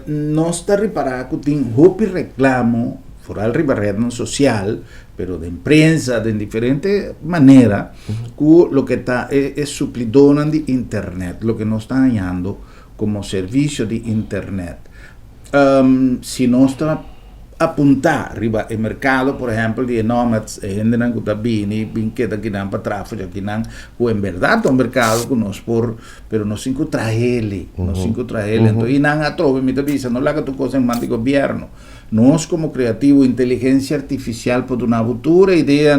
Nós está reparando que tem hopi reclamo foral ribarredo social, pero de prensa, de diferente manera, que lo que está es suplidona de internet, lo que nos está dañando como servicio de internet. Si no está apuntar arriba el mercado, por ejemplo, de nomads, gente que está bien, que está quedando para tráfico, que en verdad un mercado que nos por, pero no sin traerle, no sin traerle. Entonces, y nan atrove, me dice, no le haga tu cosa en mando de gobierno. Nós, como creativo, inteligência artificial, por uma futura ideia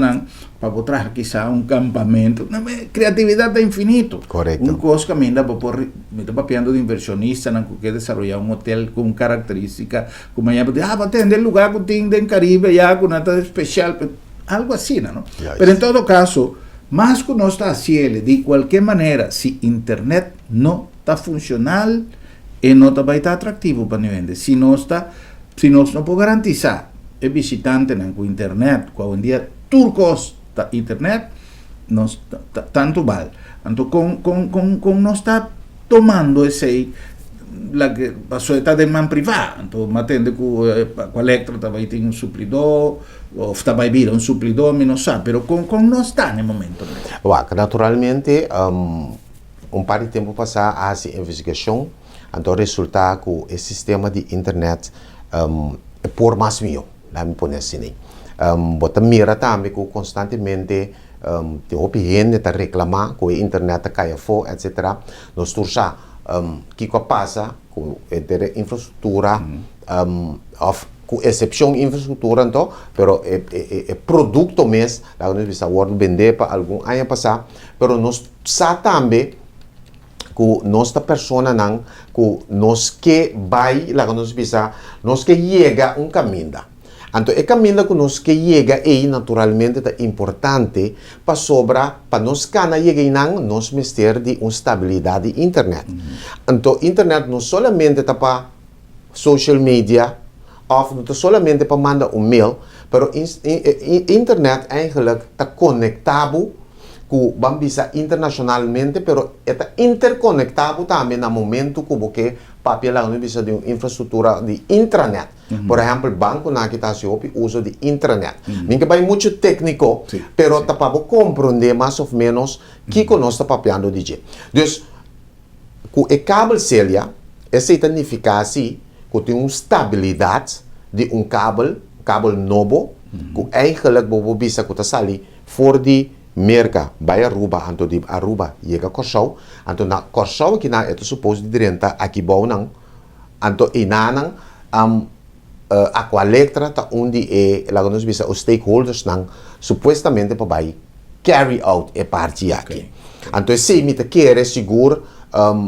para botar quizá um campamento. Criatividade é infinito. Correto. Coisa que me está papiando de inversionista, que quer desenvolver um hotel com característica, como aí, para atender lugar que tem no Caribe, já com nada especial, algo assim, não? Yes. Mas, em todo caso, mais que nós está haciendo, de qualquer maneira, se internet não está funcional, e não vai estar atrativo para vender. Se nós não podemos garantizar el visitante en internet, cuando en día turcos internet, no tanto vale. Entonces, con no está tomando ese la que pasó esta de man privada, entonces matende que Electra estaba ahí un suplidor o estaba ahí un suplidor, no sabe, pero con no está en el momento. Naturalmente, un par de tiempo pasado hace investigación, entonces resulta que el sistema de internet por mais mío, lá me pone assim. Bota mira também que constantemente tem opinião de reclamar que a internet cai fora, etc. Nós tursa que passa com a infraestrutura, com exceção infraestrutura, então, pero é produto mesmo, lá nós vamos vender para algum ano passar, pero nós sabe também que nossa persona não, que nós que vai lá nós bisa, nós que chega caminho. Então, o caminho que nós que chega aí naturalmente é importante para sobra, para nós cana chega não, nós mister de uma estabilidade de internet. Então, internet não somente tá para social media, ou não somente para mandar mail, mas internet eigenlijk está conectado que bambisa internacionalmente, pero está interconectado também no momento que você papel lá precisa de uma infraestrutura de intranet. Por exemplo, banco na que está se uso de intranet. Minha vai muito técnico, pero tá para compreender mais ou menos que nós está papeando de jeito. Dus, com o cabo celia, essa significa assim que tem uma estabilidade de cabo novo, que eigenlijk bobo bisa que está sali for de merca vai Aruba, anto di Aruba chega Corsau, anto na Corsau que na é suposto de renta aqui bom não, anto inanang Aqua Electra tá onde é lá nós bisa os stakeholders não supostamente para vai carry out e parte aqui. Então, se me te quer seguro,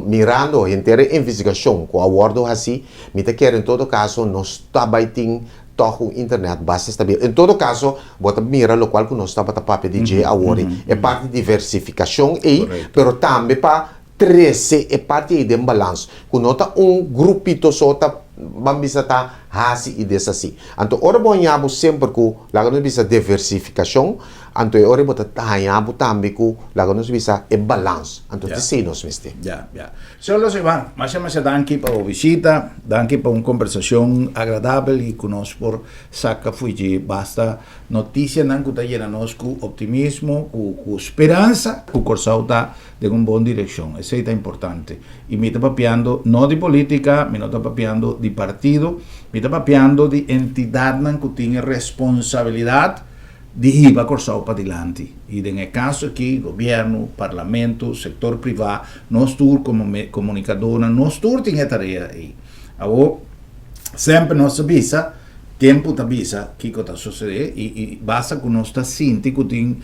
mirando a inteira investigação com a acordo assim, me te quer em todo caso, nós trabalhamos todo o internet base estável. Em todo caso, bota mira lo qual que nós estava tapando DJ agora, é parte de diversificação e, pero também para 13 é parte de balanço. Quando nota grupito só tá bambisa tá hasi e dessa assim. Então, ora bom sempre que lá nós bisa diversificação, então ora bota tanhabo também que lá nós bisa é balanço. Então, se nós miste. Ya. Solo se van. Mas danke para a visita, danke para uma conversação agradável e conosco por saca fuji basta notícia não que tá llena nós com optimismo, com esperança, com Corsau tá de uma boa direção. Isso é importante. E me está papiando não de política, me não está papiando de partido, me está papiando de entidade que tem responsabilidade de ir a Corsau para adiante. E nesse caso aqui, governo, parlamento, setor privado, nós todos como comunicadores, nós todos temos tarefa aí. Agora, sempre nós avisa, tempo avisa o que está sucedendo e basta que nós sentindo que tem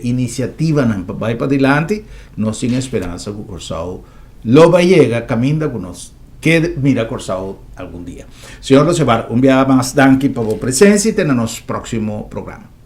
iniciativa para ir para adiante, nós temos esperança que o Corsau lo vai chegar, caminha com nós. Que mira Corsau algum dia. Senhor Locevar, um dia mais danke por a presença e até no nosso próximo programa.